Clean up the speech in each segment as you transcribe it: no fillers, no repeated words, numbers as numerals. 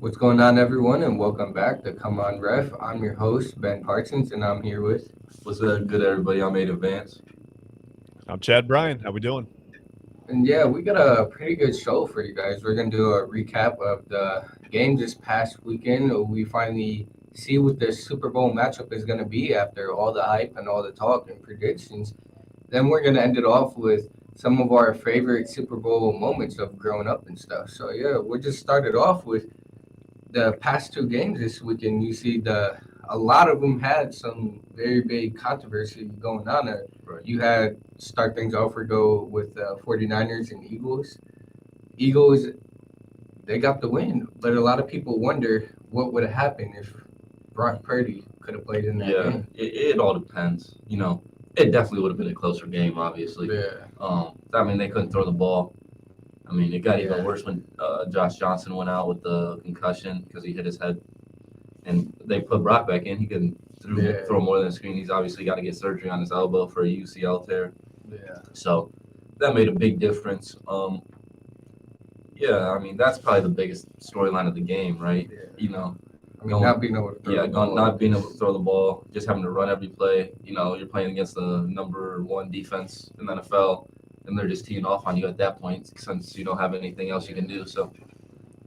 What's going on, everyone, and welcome back to Come On Ref. I'm your host, Ben Parsons, and I'm here with. What's good, everybody? I'm Made Advance. I'm Chad Bryan. How we doing? And yeah, we got a pretty good show for you guys. We're going to do a recap of the game this past weekend. We finally see what the Super Bowl matchup is going to be after all the hype and all the talk and predictions. Then we're going to end it off with some of our favorite Super Bowl moments of growing up and stuff. So yeah, we'll just start it off with the past two games this weekend. You see a lot of them had some very big controversy going on there. Right. You had start things off. We go with 49ers and Eagles. Eagles, they got the win, but a lot of people wonder what would have happened if Brock Purdy could have played in that Yeah, game. it all depends. It definitely would have been a closer game, obviously. Yeah, I mean, they couldn't throw the ball. I mean, it got Yeah. even worse when Josh Johnson went out with the concussion because he hit his head. And they put Brock back in. He couldn't Yeah. throw more than a screen. He's obviously got to get surgery on his elbow for a UCL tear. yeah. So that made a big difference. Yeah, I mean, that's probably the biggest storyline of the game, right? Yeah. You know, I mean, not being able to throw Yeah, the ball. not being able to throw the ball, just having to run every play. You're playing against the number one defense in the NFL, and they're just teeing off on you at that point since you don't have anything else you can do. So,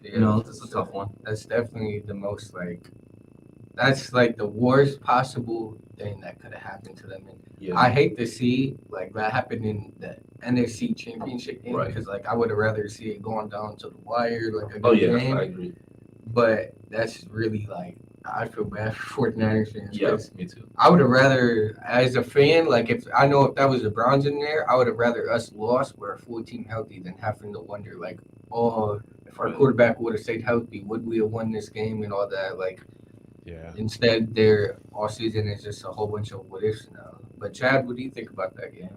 Yeah, it's a tough one. that's definitely the most that's like the worst possible thing that could have happened to them. And Yeah, I hate to see like that happen in the NFC Championship game Right. because like I would have rather see it going down to the wire like a oh good yeah, game. I agree. But that's really like I feel bad for 49ers fans. Yeah, 'Cause me too. I would have rather, as a fan, like if I know if that was the Browns in there, I would have rather us lost with our full team healthy than having to wonder like, oh, if our Right. quarterback would have stayed healthy, would we have won this game and all that? Like Yeah. instead, their all season is just a whole bunch of what ifs now. But Chad, what do you think about that game?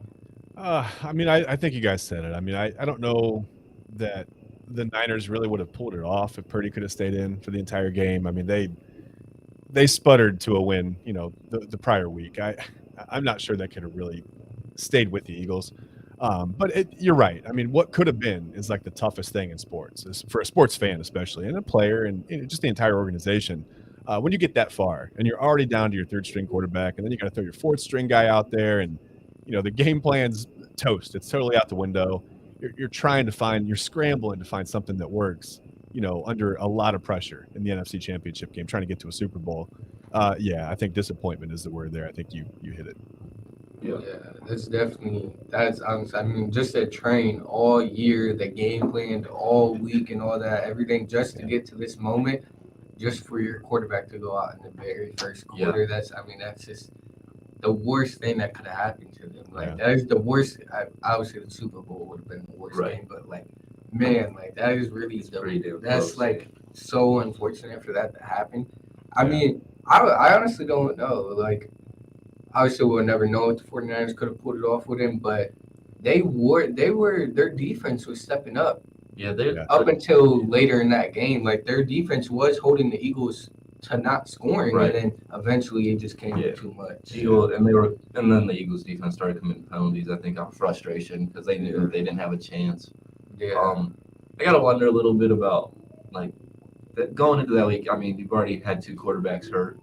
I think you guys said it. I don't know that the Niners really would have pulled it off if Purdy could have stayed in for the entire game. I mean, they sputtered to a win, the prior week. I'm not sure that could have really stayed with the Eagles. You're right. I mean, what could have been is like the toughest thing in sports, for a sports fan especially, and a player, and just the entire organization. When you get that far and you're already down to your third string quarterback, and then you got to throw your fourth string guy out there, and the game plan's toast. It's totally out the window. You're scrambling to find something that works. Under a lot of pressure in the NFC Championship game, trying to get to a Super Bowl. Yeah, I think disappointment is the word there. I think you hit it. Yeah, That's honestly. I mean, just that train all year, the game planned all week and all that, everything just to get to this moment, just for your quarterback to go out in the very first Yeah. quarter. That's just the worst thing that could have happened to them. Like Yeah. that is the worst. Obviously, the Super Bowl would have been the worst Right. thing, but like, man, like that is really it's pretty damn that's close. like so unfortunate for that to happen. I Yeah. mean, I honestly don't know. Like, obviously, we'll never know if the 49ers could have pulled it off with him, but their defense was stepping up Yeah, they're Yeah. up until later in that game. Like, their defense was holding the Eagles to not scoring, Right. and then eventually it just came Yeah. too much. and then the Eagles defense started committing penalties. I think out of frustration because they knew Yeah. they didn't have a chance. Yeah. I gotta wonder a little bit about like going into that week. I mean, you've already had two quarterbacks hurt.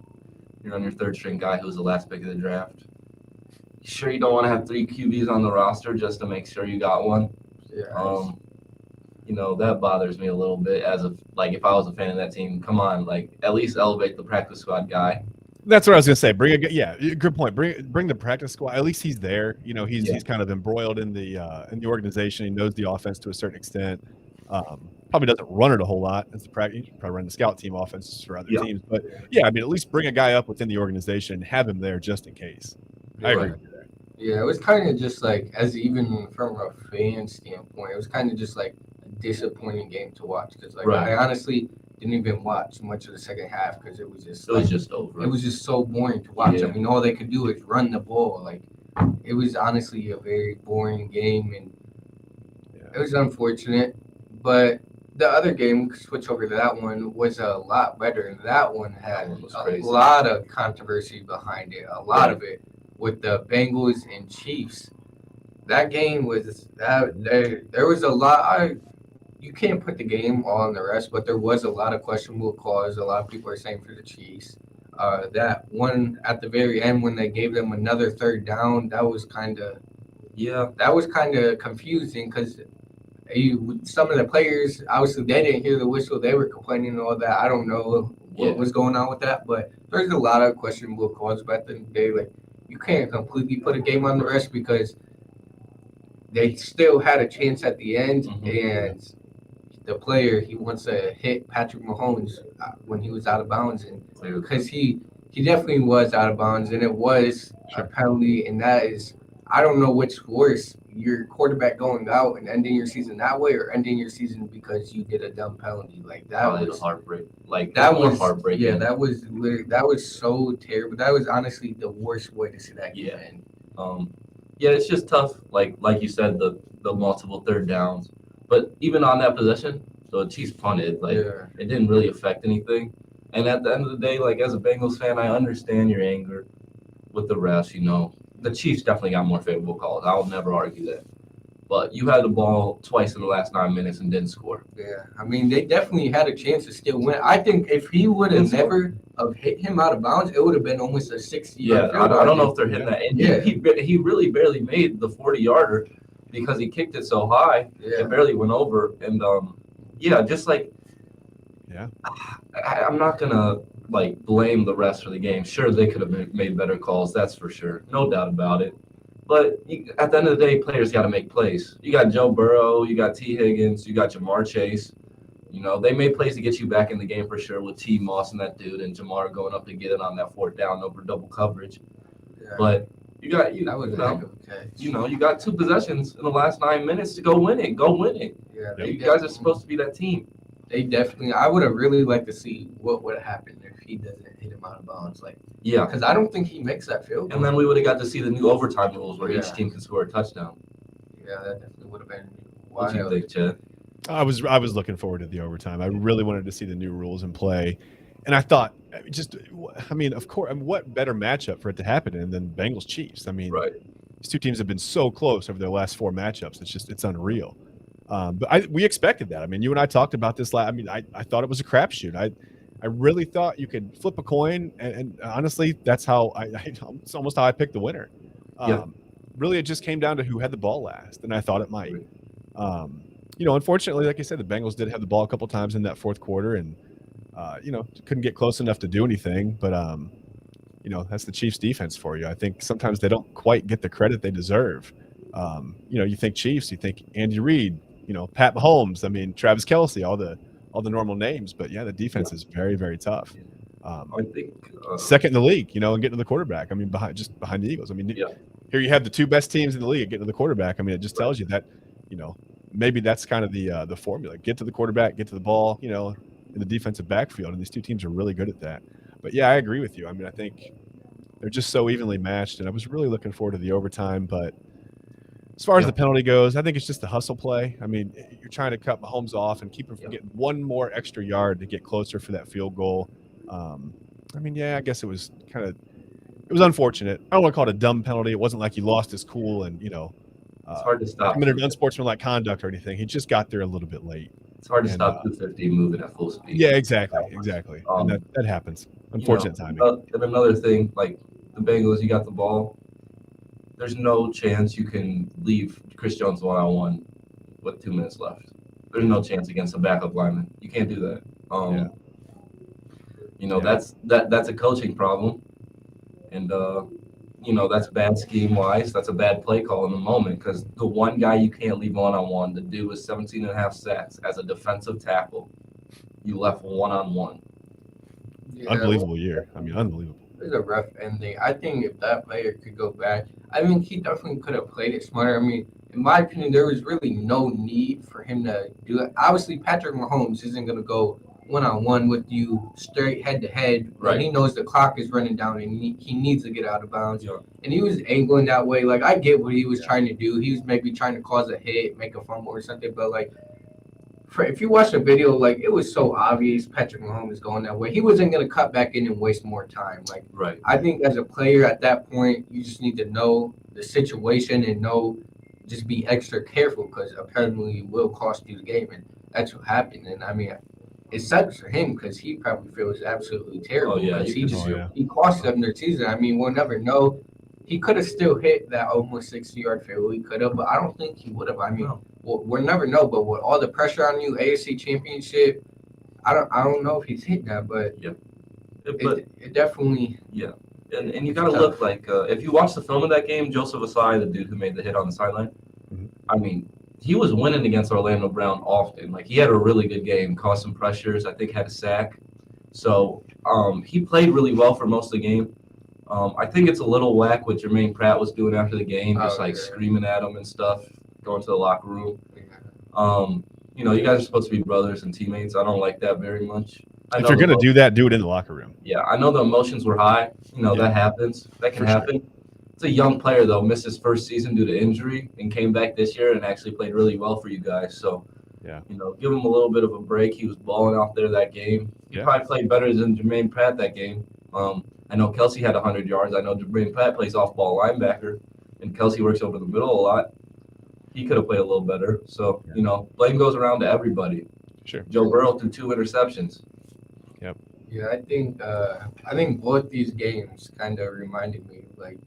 You're on your third string guy who's the last pick of the draft. Sure, you don't want to have three QBs on the roster just to make sure you got one. Yeah. That bothers me a little bit if I was a fan of that team. Come on, like at least elevate the practice squad guy. That's what I was gonna say. Good point. Bring the practice squad. At least he's there. He's kind of embroiled in the organization. He knows the offense to a certain extent. Probably doesn't run it a whole lot. It's probably run the scout team offenses for other Yeah. teams. But yeah, I mean, at least bring a guy up within the organization, have him there just in case. I agree. Right. with you there. Yeah, it was kind of just like, as even from a fan standpoint, it was kind of just like a disappointing game to watch because, like, Right. I honestly didn't even watch much of the second half because it was just It was like, just over. it was just so boring to watch. Yeah. I mean, all they could do is run the ball. Like, it was honestly a very boring game, and it was unfortunate. But the other game, switch over to that one, was a lot better. That one had That one was a crazy. lot of controversy behind it, a lot Right. of it with the Bengals and Chiefs. That game was there was a lot. you can't put the game all on the rest, but there was a lot of questionable calls. A lot of people are saying for the Chiefs. That one at the very end when they gave them another third down, Yeah, that was kind of confusing because some of the players obviously they didn't hear the whistle. They were complaining and all that. I don't know Yeah. what was going on with that, but there's a lot of questionable calls. But at the end of the day, like you can't completely put a game on the rest because they still had a chance at the end, and the player he wants to hit Patrick Mahomes when he was out of bounds, and because he definitely was out of bounds, and it was a penalty, and that is I don't know which worse, your quarterback going out and ending your season that way, or ending your season because you did a dumb penalty like that probably was the heartbreak. Like that more was heartbreaking. yeah that was so terrible. That was honestly the worst way to see that game end. Yeah, it's just tough. Like you said, the multiple third downs. But even on that possession, so the Chiefs punted. Like it didn't really affect anything. And at the end of the day, like as a Bengals fan, I understand your anger with the refs. You know, the Chiefs definitely got more favorable calls. I'll never argue that. But you had the ball twice in the last 9 minutes and didn't score. Yeah, I mean they definitely had a chance to still win. I think if he would have never have hit him out of bounds, it would have been almost a 60-yard Yeah, I don't know if they're hitting that. And Yeah. he really barely made the 40-yarder because he kicked it so high. Yeah. It barely went over. And just like I'm not gonna like blame the rest for the game. Sure, they could have made better calls. That's for sure, no doubt about it. But at the end of the day, players got to make plays. You got Joe Burrow, you got T. Higgins, you got Jamar Chase. You know, they made plays to get you back in the game for sure with T. Moss and that dude and Jamar going up to get it on that fourth down over double coverage. Yeah. But you got you got two possessions in the last 9 minutes to go win it. Go win it. Yeah, you guys are supposed to be that team. They definitely. I would have really liked to see what would have happened if he doesn't hit him out of bounds. Because I don't think he makes that field goal. And then we would have got to see the new overtime rules where each team can score a touchdown. Yeah, that definitely would have been wild. What do you think, Chad? I was looking forward to the overtime. I really wanted to see the new rules in play, and I thought, of course, what better matchup for it to happen in than Bengals Chiefs? I mean, right. These two teams have been so close over their last 4 matchups. It's unreal. But we expected that. I mean, you and I talked about this. I thought it was a crapshoot. I really thought you could flip a coin, and honestly, that's how it's almost how I picked the winner. Really, it just came down to who had the ball last, and I thought it might. Unfortunately, like I said, the Bengals did have the ball a couple times in that fourth quarter, and couldn't get close enough to do anything. But that's the Chiefs' defense for you. I think sometimes they don't quite get the credit they deserve. You think Chiefs, you think Andy Reid, Pat Mahomes. I mean, Travis Kelce, all the normal names. But yeah, the defense is very, very tough. I think second in the league, and getting to the quarterback. I mean, behind the Eagles. I mean, here you have the two best teams in the league getting to the quarterback. I mean, it just tells you that, maybe that's kind of the formula. Get to the quarterback, get to the ball, in the defensive backfield, and these two teams are really good at that. But yeah, I agree with you. I mean, I think they're just so evenly matched, and I was really looking forward to the overtime. But as far as the penalty goes, I think it's just a hustle play. I mean, you're trying to cut Mahomes off and keep him from getting one more extra yard to get closer for that field goal. I guess it was unfortunate. I don't want to call it a dumb penalty. It wasn't like he lost his cool and, it's hard to stop. Committed unsportsmanlike conduct or anything. He just got there a little bit late. It's hard to stop 250 moving at full speed. Yeah, exactly. And that happens. Unfortunate timing. And another thing, like the Bengals, you got the ball. There's no chance you can leave Chris Jones one-on-one with 2 minutes left. There's no chance against a backup lineman. You can't do that. That's a coaching problem. And, that's bad scheme-wise. That's a bad play call in the moment because the one guy you can't leave one-on-one, the dude with 17 and a half sacks as a defensive tackle, you left one-on-one. Yeah, unbelievable year. I mean, unbelievable. It was a rough ending. I think if that player could go back, he definitely could have played it smarter. I mean, in my opinion, there was really no need for him to do it. Obviously, Patrick Mahomes isn't going to go one-on-one with you straight head-to-head. Right. He knows the clock is running down and he needs to get out of bounds. Yeah. And he was angling that way. Like, I get what he was trying to do. He was maybe trying to cause a hit, make a fumble or something. But, if you watch the video, it was so obvious Patrick Mahomes is going that way. He wasn't going to cut back in and waste more time. Right. I think as a player at that point, you just need to know the situation and just be extra careful because apparently it will cost you the game. And that's what happened. And I mean, it sucks for him because he probably feels absolutely terrible Oh yeah, because you can Oh, see. yeah. he cost them their season. I mean, we'll never know. He could have still hit that almost 60-yard field goal. He could have, but I don't think he would have. I mean, No. we'll never know. But with all the pressure on you, AFC Championship, I don't know if he's hit that, but But it definitely and you it's got to tough. look like if you watch the film of that game, Joseph Asai, the dude who made the hit on the sideline, Mhm. I mean, he was winning against Orlando Brown often. Like he had a really good game, caused some pressures. I think had a sack. So he played really well for most of the game. I think it's a little whack what Jermaine Pratt was doing after the game, just Oh, like yeah. screaming at him and stuff, going to the locker room. You guys are supposed to be brothers and teammates. I don't like that very much. I If know you're the going to do that, do it in the locker room. Yeah, I know the emotions were high. Yeah. That happens. That can For sure. happen. It's a young player though, missed his first season due to injury and came back this year and actually played really well for you guys. So, Yeah. give him a little bit of a break. He was balling out there that game. He Yeah. probably played better than Jermaine Pratt that game. I know Kelsey had 100 yards. I know Jermaine Pratt plays off-ball linebacker, and Kelsey works over the middle a lot. He could have played a little better. So, blame goes around to everybody. Sure. Joe Burrow threw 2 interceptions. Yeah, I think both these games kind of reminded me like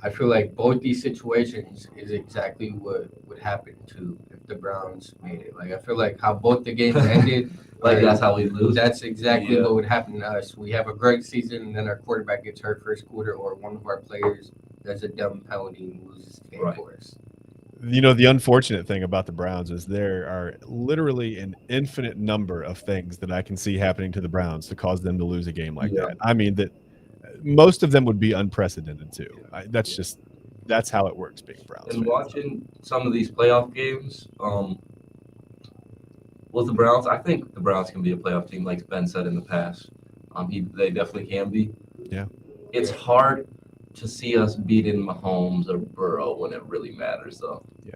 I feel like both these situations is exactly what would happen to if the Browns made it. Like I feel like how both the games ended, Like that's how we lose. that's exactly Yeah. what would happen to us. We have a great season, and then our quarterback gets hurt first quarter, or one of our players does a dumb penalty and loses the game Right. for us. The unfortunate thing about the Browns is there are literally an infinite number of things that I can see happening to the Browns to cause them to lose a game like Yeah. that. I mean, that most of them would be unprecedented too. That's how it works being Browns And fans. watching some of these playoff games, with the Browns, I think the Browns can be a playoff team, like Ben said in the past. They definitely can be. Yeah. It's hard to see us beating Mahomes or Burrow when it really matters, though. Yeah,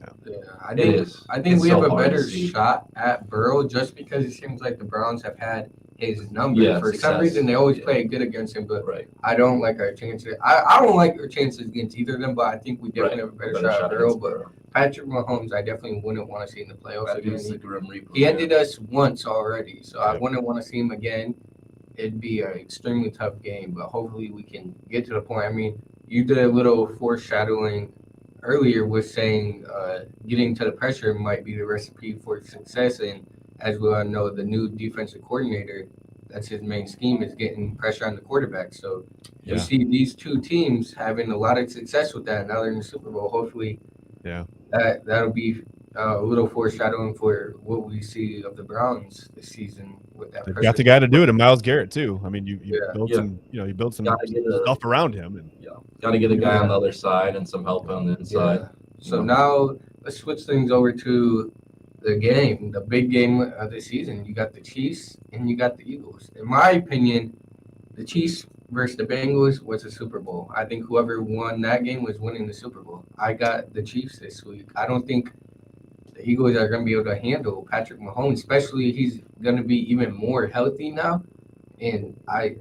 I It think is. I think It's we so have a hard to better see. shot at Burrow just because it seems like the Browns have had his number. Yeah, For success. some reason, they always Yeah. play good against him, but Right. I don't like our chances. I don't like our chances against either of them, but I think we definitely have a better shot at Burrow. against But Burrow. Patrick Mahomes, I definitely wouldn't want to see in the playoffs That again. dude's the Grim Reaper. He ended us once already, so I Yeah. wouldn't want to see him again. It'd be an extremely tough game, but hopefully we can get to the point. I mean, you did a little foreshadowing earlier with saying getting to the pressure might be the recipe for success, and as we all know, the new defensive coordinator, that's his main scheme is getting pressure on the quarterback. So Yeah. you see these two teams having a lot of success with that. Now they're in the Super Bowl. Hopefully, Yeah. that'll be a little foreshadowing for what we see of the Browns this season with that They've pressure. got the guy to do it, and Miles Garrett too. I mean, you Yeah. build Yeah. some, you build some Gotta get a- stuff around him, and Got to get a guy Yeah. on the other side and some help on the inside. Yeah. So Yeah. now let's switch things over to the big game of the season. You got the Chiefs and you got the Eagles. In my opinion, the Chiefs versus the Bengals was a Super Bowl. I think whoever won that game was winning the Super Bowl. I got the Chiefs this week. I don't think the Eagles are going to be able to handle Patrick Mahomes, especially he's going to be even more healthy now. And I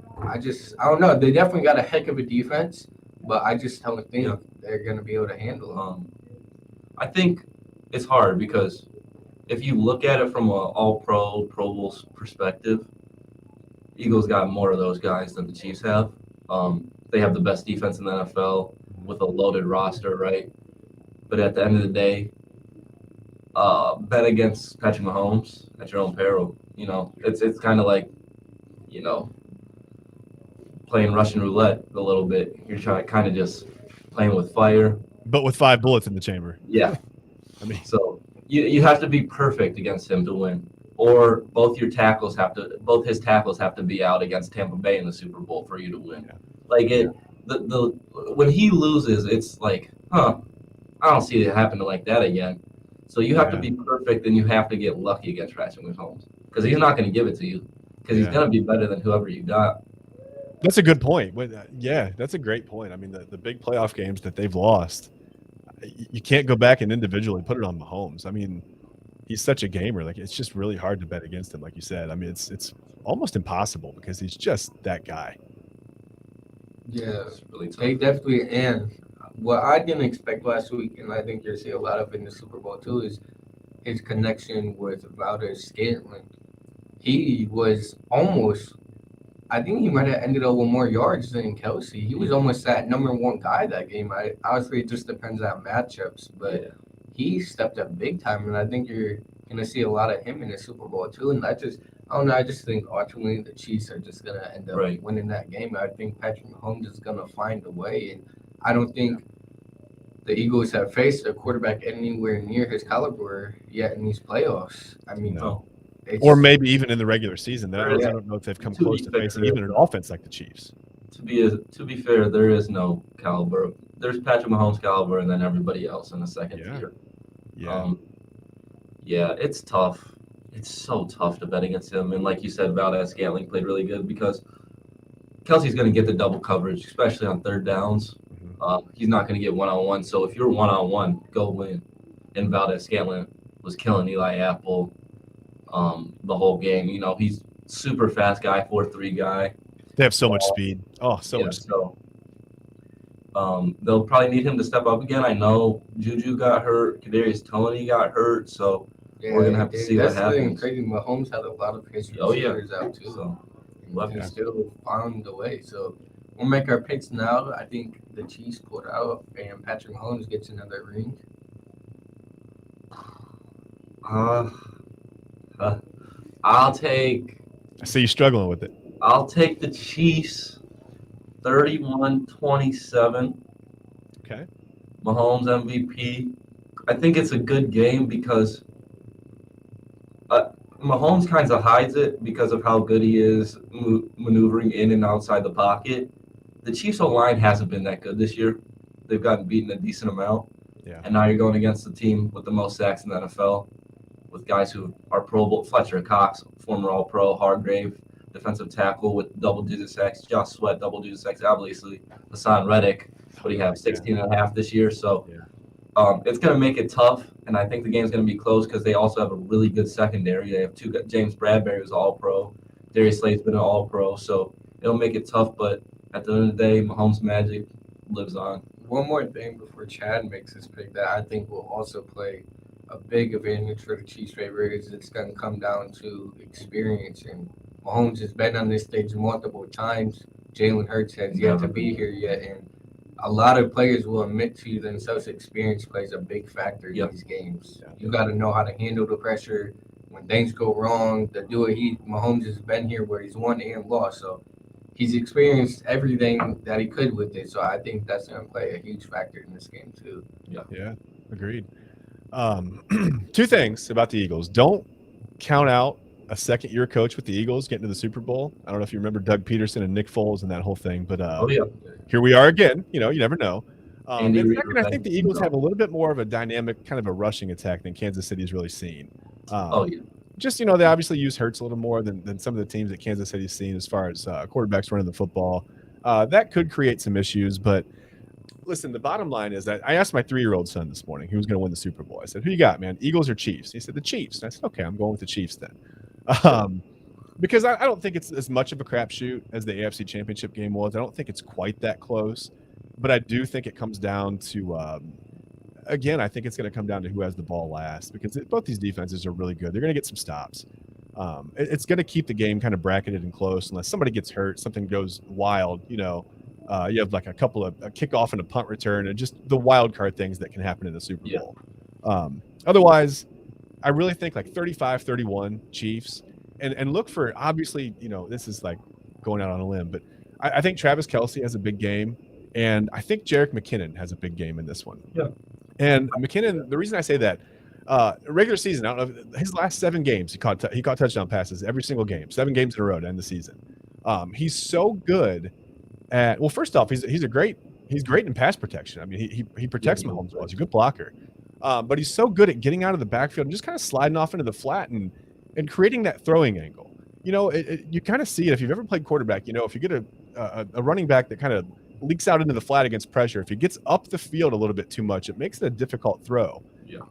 don't know. They definitely got a heck of a defense, but I just don't think Yeah. they're going to be able to handle him. I think it's hard because if you look at it from a All-Pro, Pro Bowl perspective, Eagles got more of those guys than the Chiefs have. They have the best defense in the NFL with a loaded roster, right? But at the end of the day, bet against Patrick Mahomes at your own peril. It's kind of like, playing Russian roulette a little bit. You're trying kind of just playing with fire. but with 5 bullets in the chamber. Yeah. I mean, So you have to be perfect against him to win, or both his tackles have to be out against Tampa Bay in the Super Bowl for you to win. Yeah. Like the when he loses, it's like, I don't see it happening like that again. So you have to be perfect, and you have to get lucky against Patrick Mahomes because he's not going to give it to you because he's Yeah. going to be better than whoever you got. that's a good point. That's a great point. I mean, the big playoff games that they've lost, you can't go back and individually put it on Mahomes. I mean, he's such a gamer. Like, it's just really hard to bet against him, like you said. I mean, it's almost impossible because he's just that guy. Yeah, It's really tough. they definitely. And what I didn't expect last week, and I think you'll see a lot of in the Super Bowl too, is his connection with Valdez-Scantling. He was almost, I think he might have ended up with more yards than Kelsey. He was almost that number one guy that game. Honestly, it just depends on matchups, but Yeah. he stepped up big time, and I think you're gonna see a lot of him in the Super Bowl too. And I don't know. I just think ultimately the Chiefs are just gonna end up Right. winning that game. I think Patrick Mahomes is gonna find a way, and I don't think the Eagles have faced a quarterback anywhere near his caliber yet in these playoffs. I mean, No. it's, Or maybe even in the regular season. I Yeah. don't know if they've come To close be to fair, facing even an offense like the Chiefs. To be fair, there is no caliber. There's Patrick Mahomes caliber, and then everybody else in the second Yeah. tier. Yeah. Yeah, it's tough. It's so tough to bet against him. And like you said, Valdez-Scantling played really good because Kelsey's going to get the double coverage, especially on third downs. Mhm. He's not going to get one-on-one. So if you're one-on-one, go win. And Valdez-Scantling was killing Eli Apple the whole game. You know, he's super fast guy, 4.3 guy. They have so much speed. Oh, so Yeah, much speed. so they'll probably need him to step up again. I know Juju got hurt, Kadarius Toney got hurt, so we're gonna have to see what that's the thing happens. crazy. Mahomes had a lot of his Oh, yeah. receivers out too. So And he still found the way. So we'll make our picks now. I think the Chiefs pulled out, and Patrick Mahomes gets another ring. I'll take I see you struggling with it. the Chiefs 31-27. Okay. Mahomes MVP. I think it's a good game because Mahomes kind of hides it because of how good he is maneuvering in and outside the pocket. The Chiefs' line hasn't been that good this year. They've gotten beaten a decent amount. Yeah. And now you're going against the team with the most sacks in the NFL, with guys who are Pro Bowl. Fletcher Cox, former All-Pro, Hargrave, defensive tackle with double-digit sacks. Josh Sweat, double-digit sacks. Obviously, Hassan Reddick, what do you have, 16 and a half this year? So it's going to make it tough, and I think the game's going to be close because they also have a really good secondary. They have James Bradbury, who's All-Pro. Darius Slay's been an All-Pro, so it'll make it tough, but at the end of the day, Mahomes' magic lives on. One more thing before Chad makes his pick that I think will also play a big advantage for the Chiefs' favor is it's going to come down to experience. And Mahomes has been on this stage multiple times. Jalen Hurts has yet to be here yet. And a lot of players will admit to themselves experience plays a big factor in these games. You got to know how to handle the pressure when things go wrong. Mahomes has been here where he's won and lost. So he's experienced everything that he could with it. So I think that's going to play a huge factor in this game too. Yeah, agreed. Two things about the Eagles. Don't count out a second-year coach with the Eagles getting to the Super Bowl. I don't know if you remember Doug Peterson and Nick Foles and that whole thing, but here we are again. You know, you never know. And second, I think the Eagles have a little bit more of a dynamic kind of a rushing attack than Kansas City's really seen. Just, you know, they obviously use Hurts a little more than some of the teams that Kansas City's seen as far as quarterbacks running the football. That could create some issues, but listen, the bottom line is that I asked my 3-year-old son this morning who was going to win the Super Bowl. I said, who you got, man, Eagles or Chiefs? He said, the Chiefs. And I said, okay, I'm going with the Chiefs then. Because I don't think it's as much of a crapshoot as the AFC Championship game was. I don't think it's quite that close, but I do think it comes down to, again, I think it's going to come down to who has the ball last because both these defenses are really good. They're going to get some stops. It's going to keep the game kind of bracketed and close unless somebody gets hurt, something goes wild, you know. You have like a kickoff and a punt return and just the wild card things that can happen in the Super Bowl. Otherwise, I really think like 35-31 Chiefs and look for, obviously, you know, this is like going out on a limb, but I think Travis Kelce has a big game and I think Jerick McKinnon has a big game in this one. And McKinnon, the reason I say that, regular season, I don't know, his last 7 games, he caught touchdown passes every single game, 7 games in a row to end the season. He's so good at, well, first off, he's great in pass protection. I mean, he protects Mahomes well. He's a good blocker. But he's so good at getting out of the backfield and just kind of sliding off into the flat and creating that throwing angle. You know, you kind of see it if you've ever played quarterback. You know, if you get a running back that kind of leaks out into the flat against pressure, if he gets up the field a little bit too much, it makes it a difficult throw.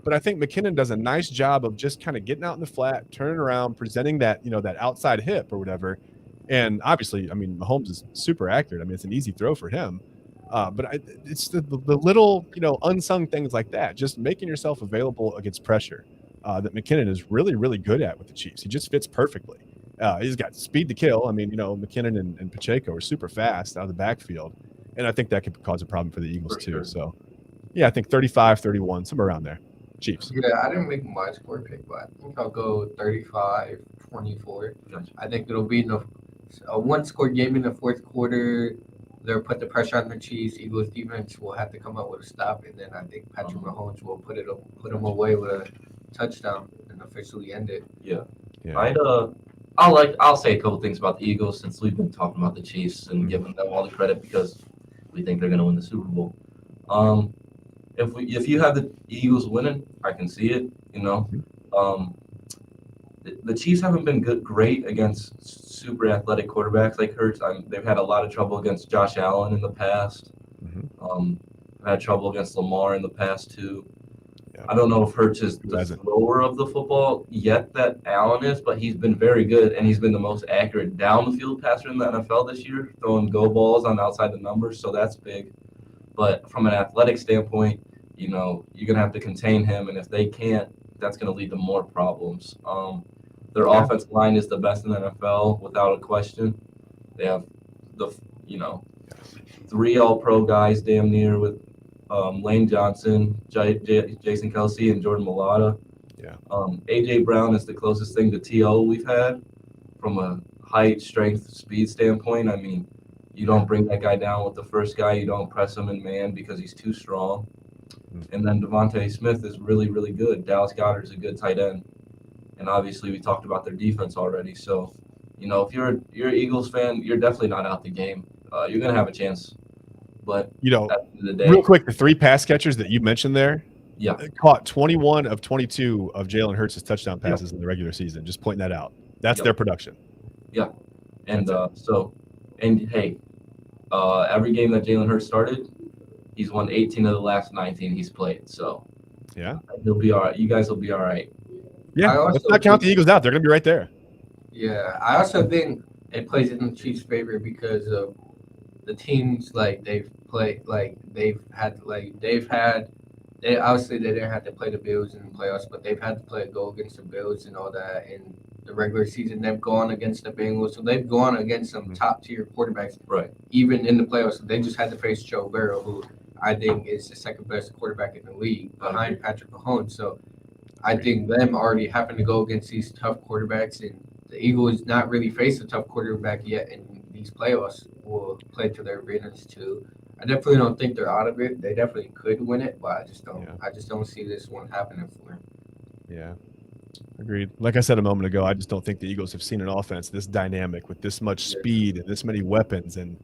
But I think McKinnon does a nice job of just kind of getting out in the flat, turning around, presenting that, you know, that outside hip or whatever. And obviously, I mean, Mahomes is super accurate. I mean, it's an easy throw for him. But it's the little, you know, unsung things like that, just making yourself available against pressure. that McKinnon is really, really good at with the Chiefs. He just fits perfectly. He's got speed to kill. I mean, McKinnon and Pacheco are super fast out of the backfield, and I think that could cause a problem for the Eagles too. Sure. So, yeah, I think 35-31, somewhere around there. Chiefs. Yeah, I didn't make my score pick, but I think I'll go 35-24. Gotcha. I think it'll be a one-score game in the fourth quarter. They'll put the pressure on the Chiefs. Eagles defense will have to come up with a stop, and then I think Patrick Mahomes will put them away with a touchdown and officially end it. Yeah. Yeah. I'll say a couple things about the Eagles since we've been talking about the Chiefs and giving them all the credit because we think they're going to win the Super Bowl. If you have the Eagles winning, I can see it. The Chiefs haven't been great against super athletic quarterbacks like Hurts. They've had a lot of trouble against Josh Allen in the past. Had trouble against Lamar in the past too. Yeah. I don't know if Hurts is the thrower of the football yet that Allen is, but he's been very good, and he's been the most accurate down the field passer in the NFL this year, throwing go balls on outside the numbers, so that's big. But from an athletic standpoint, you're going to have to contain him, and if they can't, that's going to lead to more problems. Their offensive line is the best in the NFL without a question. They have three All-Pro guys damn near with Lane Johnson, Jason Kelsey, and Jordan Mailata. Yeah. A.J. Brown is the closest thing to T.O. we've had from a height, strength, speed standpoint. I mean, you don't bring that guy down with the first guy. You don't press him in man because he's too strong. And then Devontae Smith is really, really good. Dallas Goedert is a good tight end. And obviously we talked about their defense already. So, if you're an Eagles fan, you're definitely not out the game. You're going to have a chance. But at the end of the day, real quick, the three pass catchers that you mentioned there, yeah, caught 21 of 22 of Jalen Hurts' touchdown passes in the regular season. Just pointing that out. That's their production. Yeah. And hey, every game that Jalen Hurts started, he's won 18 of the last 19 he's played. So yeah, he'll be all right. You guys will be all right. Yeah, let's not count the Eagles out. They're going to be right there. Yeah, I also think it plays in the Chiefs' favor because of the teams they've played. They obviously they didn't have to play the Bills in the playoffs, but they've had to go against the Bills and all that in the regular season. They've gone against the Bengals, so they've gone against some top tier quarterbacks, right? Even in the playoffs, so they just had to face Joe Burrow, who I think is the second best quarterback in the league behind Patrick Mahomes. So I think them already having to go against these tough quarterbacks, and the Eagles not really faced a tough quarterback yet in these playoffs will play to their advantage too. I definitely don't think they're out of it. They definitely could win it, but I just don't. Yeah. I just don't see this one happening for them. Yeah, agreed. Like I said a moment ago, I just don't think the Eagles have seen an offense this dynamic with this much speed and this many weapons, and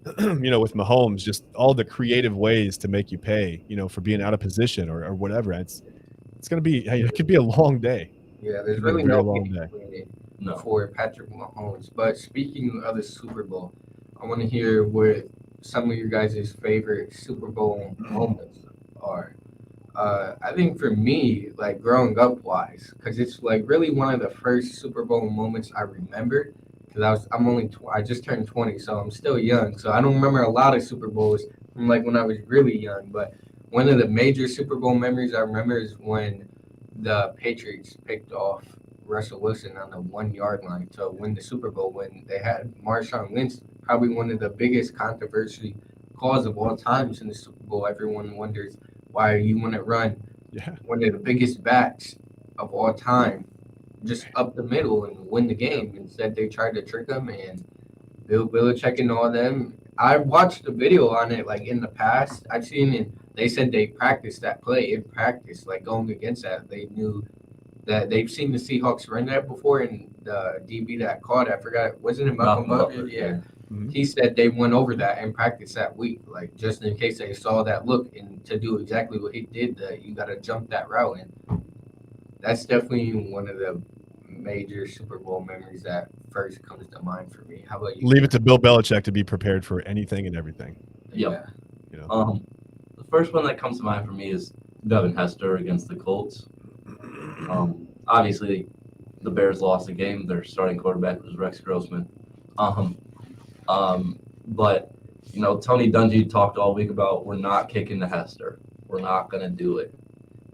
with Mahomes, just all the creative ways to make you pay, for being out of position or whatever. It's going to be. Hey, it could be a long day. Yeah, there's really no long day for Patrick Mahomes. But speaking of the Super Bowl, I want to hear what some of your guys' favorite Super Bowl moments are. I think for me, growing up wise, because it's really one of the first Super Bowl moments I remember. Because I just turned 20, so I'm still young. So I don't remember a lot of Super Bowls from when I was really young. But one of the major Super Bowl memories I remember is when the Patriots picked off Russell Wilson on the 1 yard line to win the Super Bowl when they had Marshawn Lynch, probably one of the biggest controversy calls of all times in the Super Bowl. Everyone wonders why you want to run one of the biggest backs of all time just up the middle and win the game. Instead, they tried to trick him, and Bill Belichick and all them. I watched the video on it in the past. I've seen it. They said they practiced that play in practice, going against that. They knew that they've seen the Seahawks run that before, and the DB that caught, I forgot, wasn't it Malcolm Butler? Yeah. Mm-hmm. He said they went over that in practice that week, just in case they saw that look and to do exactly what he did, you got to jump that route. And that's definitely one of the major Super Bowl memories that first comes to mind for me. How about you? Leave it to Bill Belichick to be prepared for anything and everything. Yeah. The first one that comes to mind for me is Devin Hester against the Colts. Obviously, the Bears lost the game. Their starting quarterback was Rex Grossman. But Tony Dungy talked all week about we're not kicking to Hester. We're not going to do it.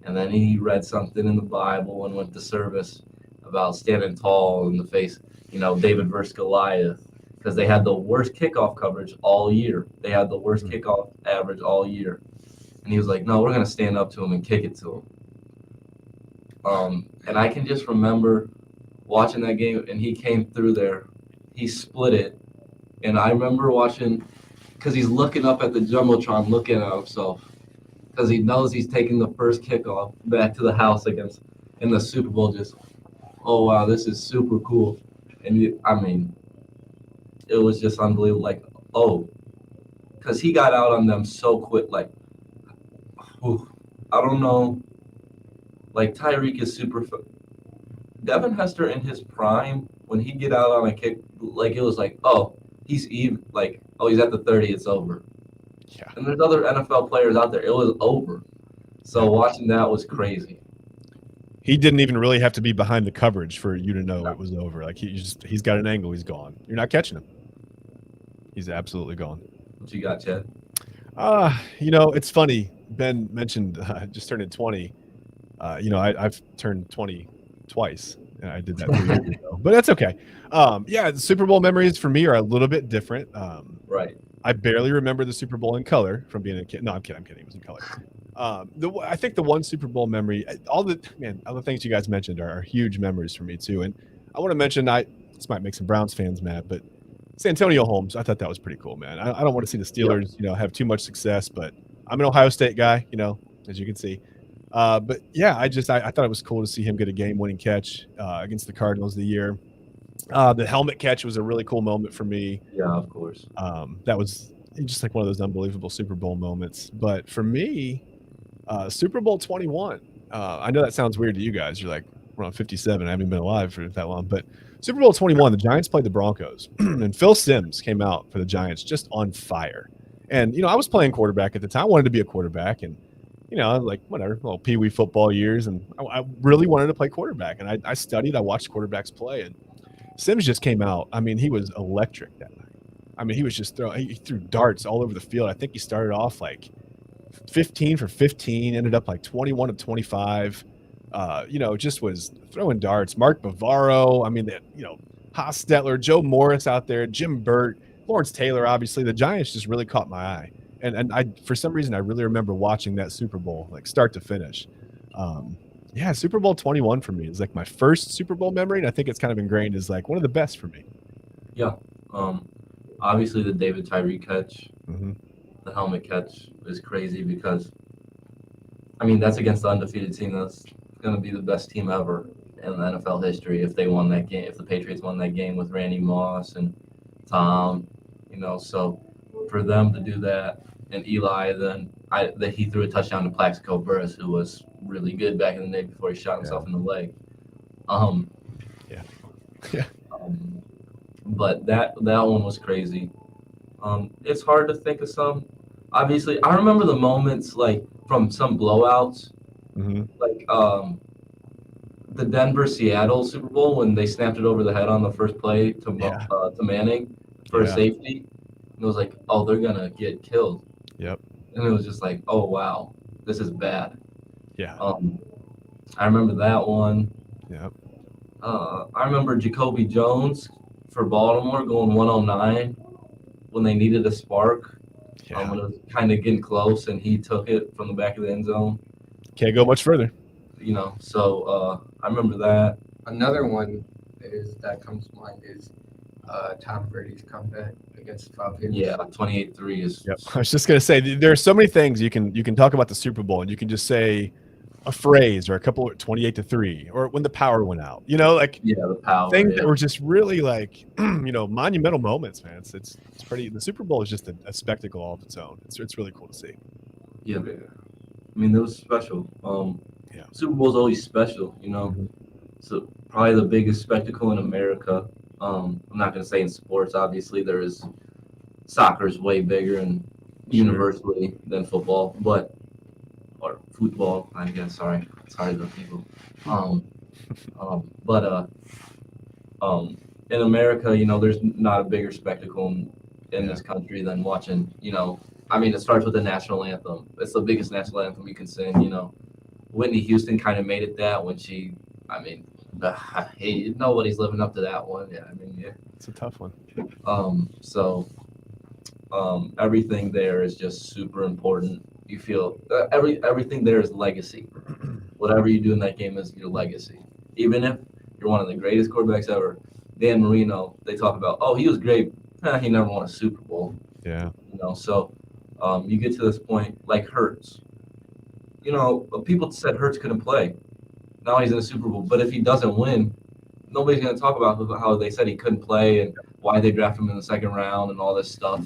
And then he read something in the Bible and went to service about standing tall in the face, David versus Goliath, because they had the worst kickoff coverage all year. They had the worst kickoff average all year. And he was like, no, we're going to stand up to him and kick it to him. And I can just remember watching that game, and he came through there. He split it. And I remember watching, because he's looking up at the Jumbotron, looking at himself, because he knows he's taking the first kickoff back to the house in the Super Bowl. Just, oh, wow, this is super cool. And, it was just unbelievable. Like, oh, because he got out on them so quick. Like, I don't know. Like, Tyreek is super. Devin Hester in his prime, when he'd get out on a kick, like, it was like, oh, he's even. Like, oh, he's at the 30, it's over. Yeah. And there's other NFL players out there. It was over. So watching that was crazy. He didn't even really have to be behind the coverage for you to know it was over. Like he's got an angle, he's gone. You're not catching him. He's absolutely gone. What you got, Chad? It's funny. Ben mentioned just turning 20. I've turned 20 twice. And I did that 3 years ago. But that's okay. The Super Bowl memories for me are a little bit different. Right. I barely remember the Super Bowl in color from being a kid. No, I'm kidding. It was in color. I think the one Super Bowl memory, all the things you guys mentioned are huge memories for me too. And I want to mention, this might make some Browns fans mad, but Santonio Holmes, I thought that was pretty cool, man. I don't want to see the Steelers, have too much success, but I'm an Ohio State guy, as you can see. But yeah, I thought it was cool to see him get a game-winning catch against the Cardinals the year. The helmet catch was a really cool moment for me. Yeah, of course. That was just like one of those unbelievable Super Bowl moments. But for me, Super Bowl 21. I know that sounds weird to you guys. You're like, we're on 57. I haven't been alive for that long. But Super Bowl 21, the Giants played the Broncos. And Phil Simms came out for the Giants just on fire. And, I was playing quarterback at the time. I wanted to be a quarterback. And, like, whatever, little Pee Wee football years. And I really wanted to play quarterback. And I studied. I watched quarterbacks play. And Simms just came out. He was electric that night. He was just he threw darts all over the field. I think he started off like 15 for 15, ended up like 21 of 25. Just was throwing darts. Mark Bavaro. Hostetler, Joe Morris out there, Jim Burt, Lawrence Taylor. Obviously, the Giants just really caught my eye. And I, for some reason, I really remember watching that Super Bowl, like start to finish. Super Bowl 21 for me is like my first Super Bowl memory, and I think it's kind of ingrained as like one of the best for me. Yeah. Obviously, the David Tyree catch, Mm-hmm. the helmet catch is crazy because, that's against the undefeated team. That's going to be the best team ever in the NFL history if they won that game, if the Patriots won that game with Randy Moss and Tom, so for them to do that, and Eli, that he threw a touchdown to Plaxico Burress, who was really good back in the day before he shot himself in the leg. But that one was crazy. It's hard to think of some. Obviously, I remember the moments like from some blowouts, Mm-hmm. like the Denver-Seattle Super Bowl when they snapped it over the head on the first play to Manning for a safety. And it was like, oh, they're gonna get killed. Yep. And it was just like, oh wow, this is bad. Yeah. I remember that one. Yep. I remember Jacoby Jones for Baltimore going 109 when they needed a spark. Yeah. When it was kind of getting close, and he took it from the back of the end zone. Can't go much further. So I remember that. Another one that comes to mind is Tom Brady's comeback against the Falcons. Yeah, 28-3 is. Yep. I was just gonna say there are so many things you can talk about the Super Bowl, and you can just say a phrase or a couple 28-3, or when the power went out. The power. Things that were just really like monumental moments, man. It's pretty. The Super Bowl is just a spectacle all of its own. It's really cool to see. Yeah, it was special. Super Bowl's always special, Mm-hmm. So probably the biggest spectacle in America. I'm not going to say in sports, obviously. Soccer is way bigger and universally than football, or football, I guess. Sorry to people. In America, there's not a bigger spectacle in this country than watching, it starts with the national anthem. It's the biggest national anthem you can sing, Whitney Houston kind of made it that when she, I mean, nobody's living up to that one. Yeah, I mean, yeah. It's a tough one. So everything there is just super important. You feel everything there is legacy. Whatever you do in that game is your legacy. Even if you're one of the greatest quarterbacks ever, Dan Marino, they talk about, oh, he was great. He never won a Super Bowl. Yeah. So you get to this point like Hurts. People said Hurts couldn't play. Now he's in a Super Bowl. But if he doesn't win, nobody's going to talk about how they said he couldn't play and why they drafted him in the second round and all this stuff.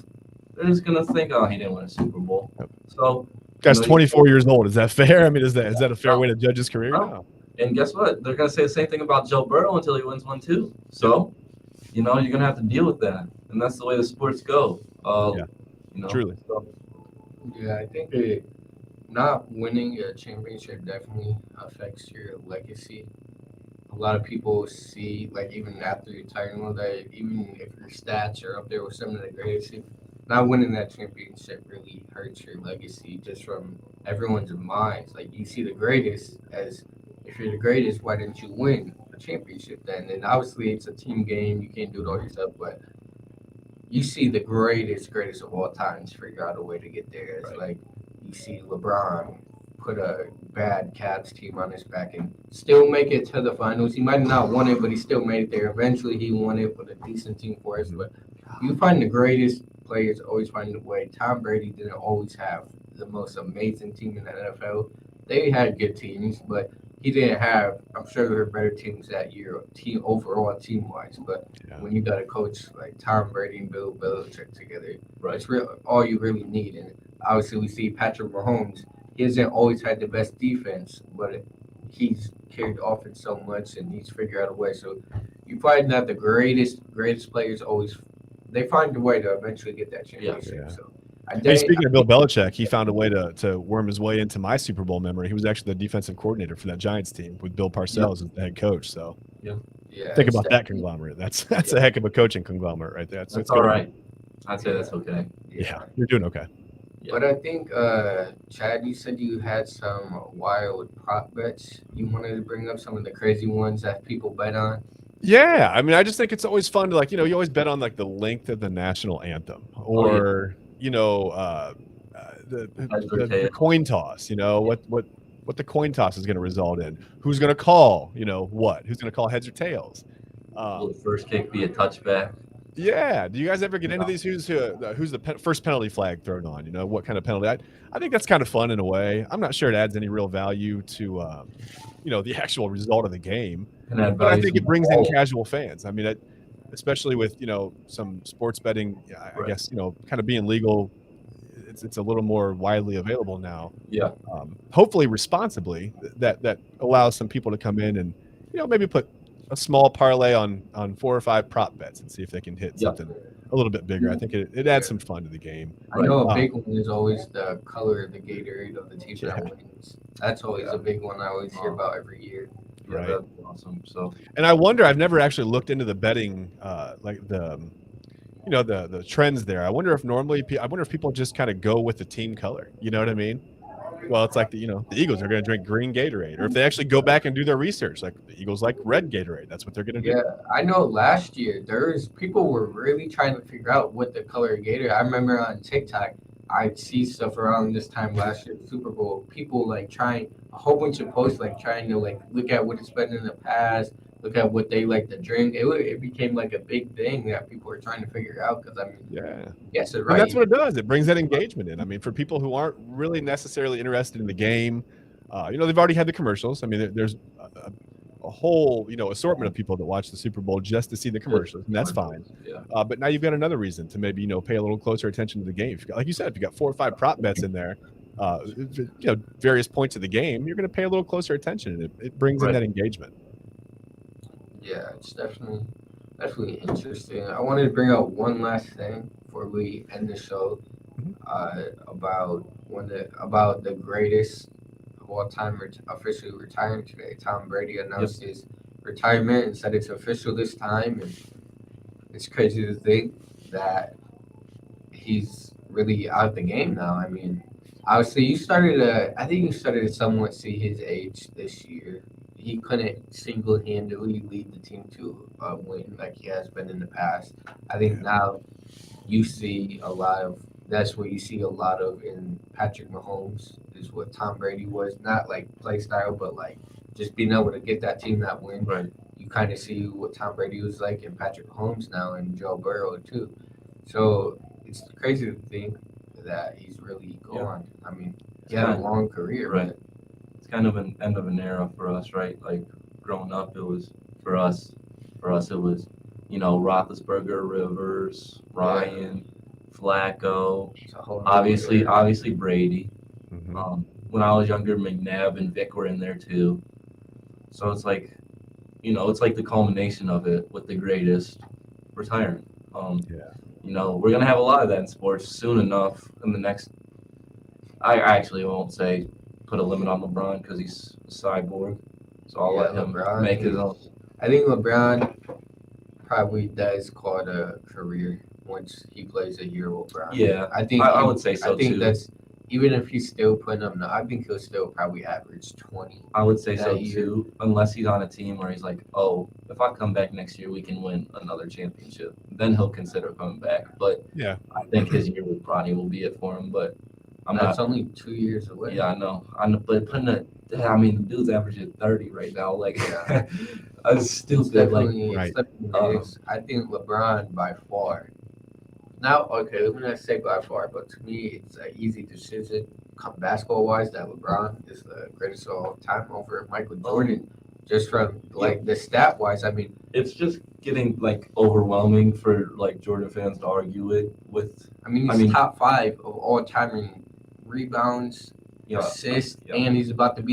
They're just going to think, oh, he didn't win a Super Bowl. So, guy's 24 years old. Is that fair? I mean, is that a fair way to judge his career? No. And guess what? They're going to say the same thing about Joe Burrow until he wins one too. So, you're going to have to deal with that. And that's the way the sports go. Truly. So. Yeah, I think not winning a championship definitely affects your legacy. A lot of people see, like, even after your title, that even if your stats are up there with some of the greatest, not winning that championship really hurts your legacy just from everyone's minds. Like, you see the greatest as, if you're the greatest, why didn't you win a championship then? And obviously it's a team game. You can't do it all yourself, but you see the greatest of all times figure out a way to get there. It's like you see LeBron put a bad Cavs team on his back and still make it to the finals. He might have not won it, but he still made it there. Eventually he won it with a decent team for us. But you find the greatest players always find a way. Tom Brady didn't always have the most amazing team in the NFL. They had good teams, but he didn't have, I'm sure there were better teams that year, overall team-wise. But when you got a coach like Tom Brady and Bill Belichick together, it's all you really need. And obviously we see Patrick Mahomes. He hasn't always had the best defense, but he's carried offense so much, and he's figured out a way. So you find that the greatest players always, they find a way to eventually get that championship. Yeah. So speaking of Bill Belichick, he found a way to worm his way into my Super Bowl memory. He was actually the defensive coordinator for that Giants team with Bill Parcells as the head coach. So think about that conglomerate. That's a heck of a coaching conglomerate right there. That's all right. I'd say that's okay. Yeah, you're doing okay. Yeah. But I think, Chad, you said you had some wild prop bets. You wanted to bring up some of the crazy ones that people bet on. Yeah, I mean, I just think it's always fun to you always bet on the length of the national anthem or the coin toss. What the coin toss is going to result in. Who's going to call? What? Who's going to call heads or tails? Will the first kick be a touchback? Yeah. Do you guys ever get into these? Who's the first penalty flag thrown on? What kind of penalty? I think that's kind of fun in a way. I'm not sure it adds any real value to the actual result of the game. But I think it brings in casual fans. I mean, especially with some sports betting. I guess kind of being legal. It's a little more widely available now. Yeah. Hopefully responsibly. That allows some people to come in and maybe put a small parlay on 4 or 5 prop bets and see if they can hit something a little bit bigger. I think it adds some fun to the game. I know a big one is always the color of the Gatorade of the team that wins. That's always a big one I always hear about every year. Right. That's awesome. So, and I wonder, I've never actually looked into the betting, the trends there. I wonder if people just kind of go with the team color. You know what I mean? Well, it's like the Eagles are going to drink green Gatorade, or if they actually go back and do their research, like the Eagles like red Gatorade, that's what they're going to do. Yeah, I know last year people were really trying to figure out what the color of Gatorade. I remember on TikTok, I'd see stuff around this time last year, Super Bowl, people trying a whole bunch of posts, trying to look at what it's been in the past, look at what they like to drink. It became a big thing that people were trying to figure out because yes, it's right. And that's what it does. It brings that engagement in. I mean, for people who aren't really necessarily interested in the game, they've already had the commercials. I mean, there's a whole assortment of people that watch the Super Bowl just to see the commercials, and that's fine. Yeah. But now you've got another reason to maybe pay a little closer attention to the game. Like you said, if you got 4 or 5 prop bets in there, various points of the game, you're going to pay a little closer attention, and it brings in that engagement. Yeah, it's definitely interesting. I wanted to bring out one last thing before we end the show, about the greatest of all time officially retiring today. Tom Brady announced his retirement and said it's official this time, and it's crazy to think that he's really out of the game now. I mean, Obviously, you started to. I think you started to somewhat see his age this year. He couldn't single-handedly lead the team to a win like he has been in the past. I think now you see a lot of. That's what you see a lot of in Patrick Mahomes is what Tom Brady was. Not like play style, but like just being able to get that team that win. Right. You kind of see what Tom Brady was like in Patrick Mahomes now and Joe Burrow too. So it's crazy to think that he's really Yeah. gone. I mean, It's he had a kind of, long career, right. but It's kind of an end of an era for us, right? Like growing up, it was for us. For us, it was, Roethlisberger, Rivers, Ryan, Flacco, it's a whole new obviously, era. obviously Brady. Mhm. When I was younger, McNabb and Vic were in there too. So it's like, it's like the culmination of it with the greatest retiring. Um, Yeah. we're gonna have a lot of that in sports soon enough. In the next, I actually won't say put a limit on LeBron because he's a cyborg, so I'll Yeah, let him LeBron. make his own. I think LeBron probably does call it a career once he plays a year with LeBron. Yeah, I think I would say so I think too. that's even if he's still putting up. I think he'll still probably average 20 I would say so that year. too, unless he's on a team where he's like, oh, if I come back next year, we can win another championship. Then he'll consider coming back. But Yeah. I think his year with Bronny will be it for him. But I'm That's not. only 2 years away. Yeah, I know. But I mean, the dude's averaging 30 right now. Like, Yeah. that's It's stupid. Like, definitely, Right. it is. I think LeBron by far. Now, okay, let me not say by far, but to me, it's an easy decision. Basketball wise, that LeBron is the greatest of all time over Michael Jordan. Just from like the stat wise, I mean, it's just getting like overwhelming for like Jordan fans to argue it with. he's top five of all time in rebounds, Yeah, assists, yeah. and he's about to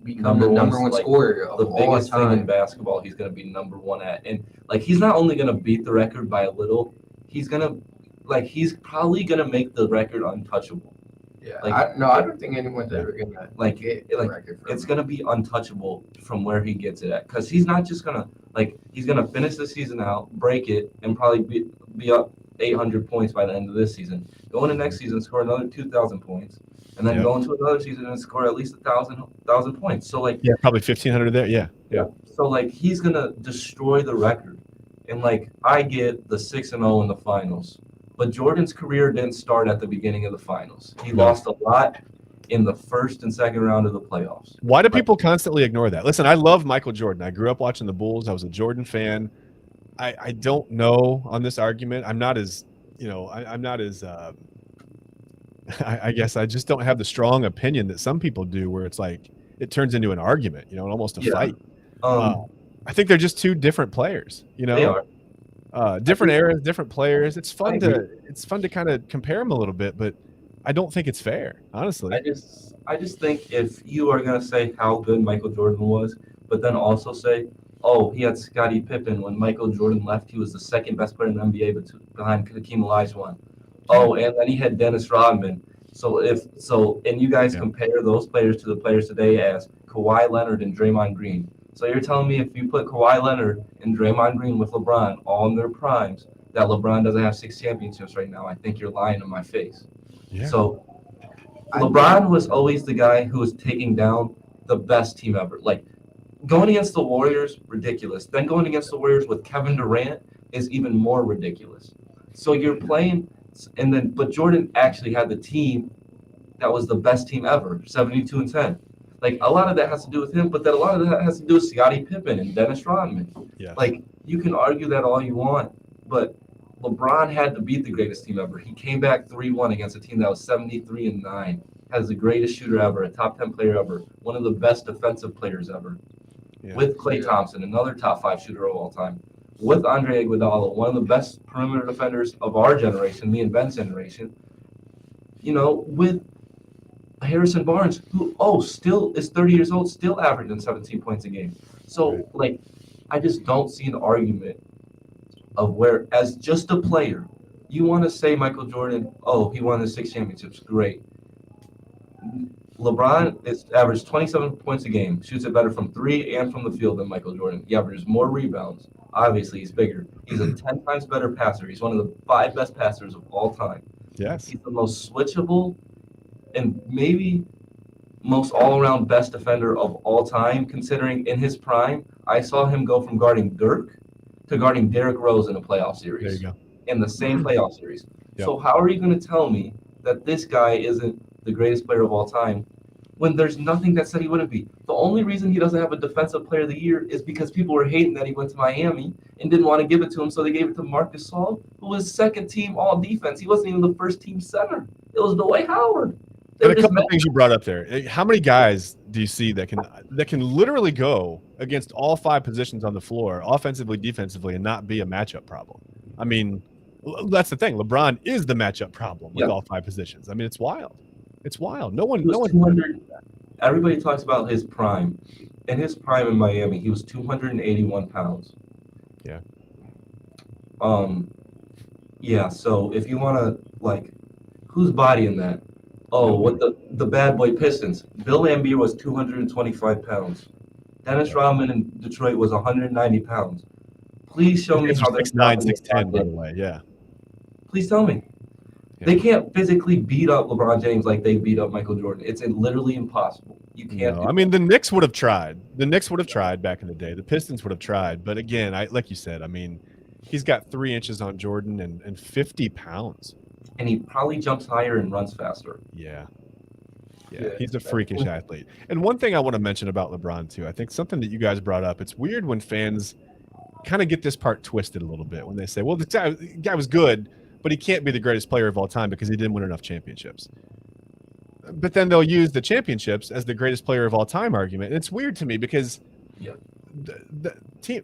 become the number one like, scorer of the all biggest thing in time. basketball. He's going to be number one at, and like he's not only going to beat the record by a little. He's probably going to make the record untouchable. Yeah, Like, I don't think anyone's ever gonna Like, get the like, record from it's him. going to be untouchable from where he gets it at, because he's not just going to he's going to finish the season out, break it, and probably be up 800 points by the end of this season. Go into next season, score another 2,000 points, and then Yep. go into another season and score at least 1,000 points. So like, Yeah, probably 1,500 there. Yeah. Yeah. so like he's gonna destroy the record, and like I get the 6-0 in the finals, but Jordan's career didn't start at the beginning of the finals. He No. lost a lot in the first and second round of the playoffs. Why do people constantly ignore that? Listen, I love Michael Jordan. I grew up watching the Bulls. I was a Jordan fan. I don't know on this argument. I'm not as, I'm not as, I guess I just don't have the strong opinion that some people do where it's like it turns into an argument, and almost a Yeah. fight. I think they're just two different players, They are. different eras, different players. It's I fun agree. to kind of compare them a little bit, but I don't think it's fair, honestly. I just think if you are gonna say how good Michael Jordan was, but then also say, oh, he had Scottie Pippen when Michael Jordan left, he was the second best player in the NBA behind Hakeem Olajuwon. Oh, and then he had Dennis Rodman. And you guys Yeah. compare those players to the players today as Kawhi Leonard and Draymond Green. So you're telling me if you put Kawhi Leonard and Draymond Green with LeBron all in their primes, that LeBron doesn't have 6 championships right now? I think you're lying to my face. Yeah. So LeBron was always the guy who was taking down the best team ever. Like going against the Warriors, ridiculous. Then going against the Warriors with Kevin Durant is even more ridiculous. So you're playing, but Jordan actually had the team that was the best team ever, 72-10. Like a lot of that has to do with him, but then a lot of that has to do with Scottie Pippen and Dennis Rodman. Yes. Like you can argue that all you want, but LeBron had to beat the greatest team ever. He came back 3-1 against a team that was 73-9, has the greatest shooter ever, a top 10 player ever, one of the best defensive players ever, Yeah. with Klay Thompson, another top 5 shooter of all time, with Andre Iguodala, one of the best perimeter defenders of our generation, me and Ben's generation, with Harrison Barnes, who still is 30 years old, still averaging 17 points a game. So I just don't see an argument of where, as just a player, you want to say Michael Jordan, he won the 6 championships, great. LeBron is averaged 27 points a game, shoots it better from 3 and from the field than Michael Jordan. He averages more rebounds. Obviously, he's bigger. He's a 10 times better passer. He's one of the 5 best passers of all time. Yes. He's the most switchable and maybe most all-around best defender of all time, considering in his prime, I saw him go from guarding Dirk to guarding Derrick Rose in a playoff There you series, go. in the same playoff series. Yep. So how are you going to tell me that this guy isn't the greatest player of all time when there's nothing that said he wouldn't be? The only reason he doesn't have a Defensive Player of the Year is because people were hating that he went to Miami and didn't want to give it to him, so they gave it to Marc Gasol, who was second team all defense. He wasn't even the first team center. It was Dwight Howard. And a couple of things you brought up there. How many guys do you see that can literally go against all 5 positions on the floor, offensively, defensively, and not be a matchup problem? I mean, that's the thing. LeBron is the matchup problem with all 5 positions. I mean, it's wild. It's wild. No one. 200. Everybody talks about his prime. In his prime in Miami, he was 281 pounds. Yeah. Yeah. So if you want to whose body in that? Oh, what the bad boy Pistons. Bill Laimbeer was 225 pounds. Dennis Rodman in Detroit was 190 pounds. Please show me how they're 6'9", 6'10", by the way. Yeah. Please tell me. Yeah. They can't physically beat up LeBron James like they beat up Michael Jordan. It's literally impossible. You can't. No, I mean, the Knicks would have tried. The Knicks would have tried back in the day. The Pistons would have tried. But again, like you said, I mean, he's got 3 inches on Jordan and 50 pounds. And he probably jumps higher and runs faster. Yeah, he's a freakish athlete. And one thing I want to mention about LeBron, too, I think something that you guys brought up, it's weird when fans kind of get this part twisted a little bit when they say, well, the guy was good, but he can't be the greatest player of all time because he didn't win enough championships. But then they'll use the championships as the greatest player of all time argument. And it's weird to me because the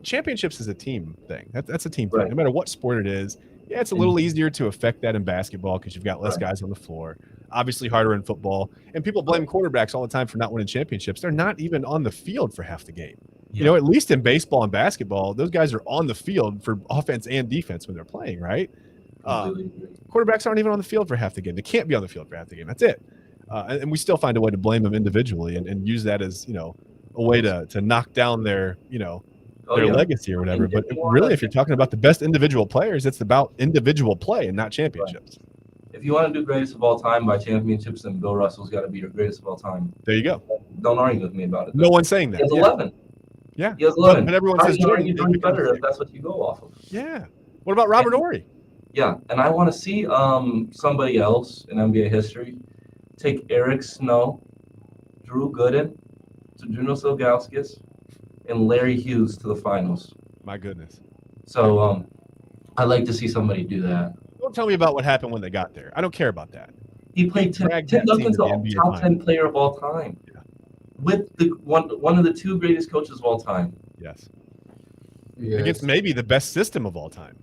championships is a team thing. That's a team thing, no matter what sport it is. Yeah, it's a little easier to affect that in basketball because you've got less guys on the floor. Obviously harder in football. And people blame quarterbacks all the time for not winning championships. They're not even on the field for half the game. Yeah. You know, at least in baseball and basketball, those guys are on the field for offense and defense when they're playing, right? Quarterbacks aren't even on the field for half the game. They can't be on the field for half the game. That's it. And we still find a way to blame them individually and use that as, a way to knock down their, their legacy or whatever. But really, if you're talking about the best individual players, it's about individual play and not championships. If you want to do greatest of all time by championships, then Bill Russell's got to be your greatest of all time. There you go. Don't argue with me about it. No one's saying that. He has 11. Yeah. He has 11. But everyone says Jordan better if that's what you go off of. Yeah. What about Robert Horry? Yeah, and I want to see somebody else in NBA history take Eric Snow, Drew Gooden, Zydrunas Ilgauskas, and Larry Hughes to the finals. My goodness. So I'd like to see somebody do that. Don't tell me about what happened when they got there. I don't care about that. He played Tim Duncan's the top 10 player of all time. Yeah. With the one of the 2 greatest coaches of all time. Yes. Against maybe the best system of all time.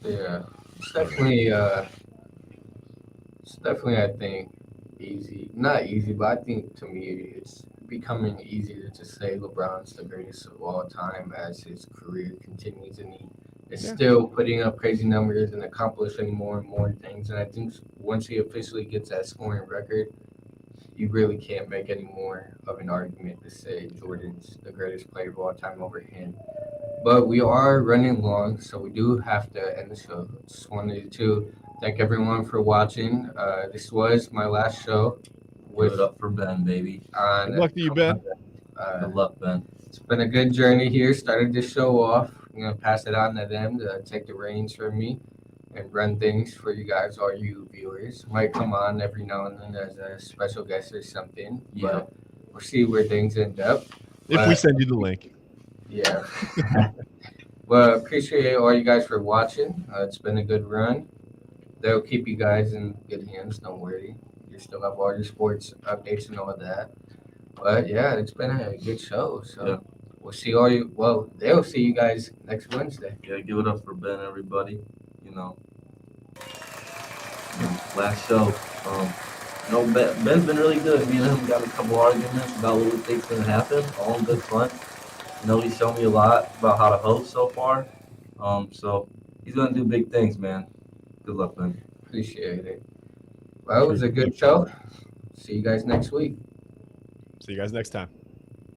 Yeah. It's definitely I think easy. Not easy, but I think to me it's becoming easier to say LeBron's the greatest of all time as his career continues, and he is still putting up crazy numbers and accomplishing more and more things. And I think once he officially gets that scoring record, you really can't make any more of an argument to say Jordan's the greatest player of all time over him. But we are running long, so we do have to end the show. Just wanted to thank everyone for watching. This was my last show. Give it up for Ben, baby. Good luck to you, Ben. Good luck, Ben. It's been a good journey here. Started this show off. I'm going to pass it on to them to take the reins from me and run things for you guys, all you viewers. Might come on every now and then as a special guest or something. Yeah. But we'll see where things end up. If we send you the link. Yeah. Well, appreciate all you guys for watching. It's been a good run. They'll keep you guys in good hands. Don't worry. You still have all your sports updates and all that. But yeah, it's been a good show. So we'll see all you. Well, they'll see you guys next Wednesday. Yeah, give it up for Ben, everybody. Last show. Ben's been really good. Me and him got a couple arguments about what we think's gonna happen. All in good fun. He's shown me a lot about how to host so far. So he's gonna do big things, man. Good luck, Ben. Appreciate it. Well, it was a good show. See you guys next week. See you guys next time.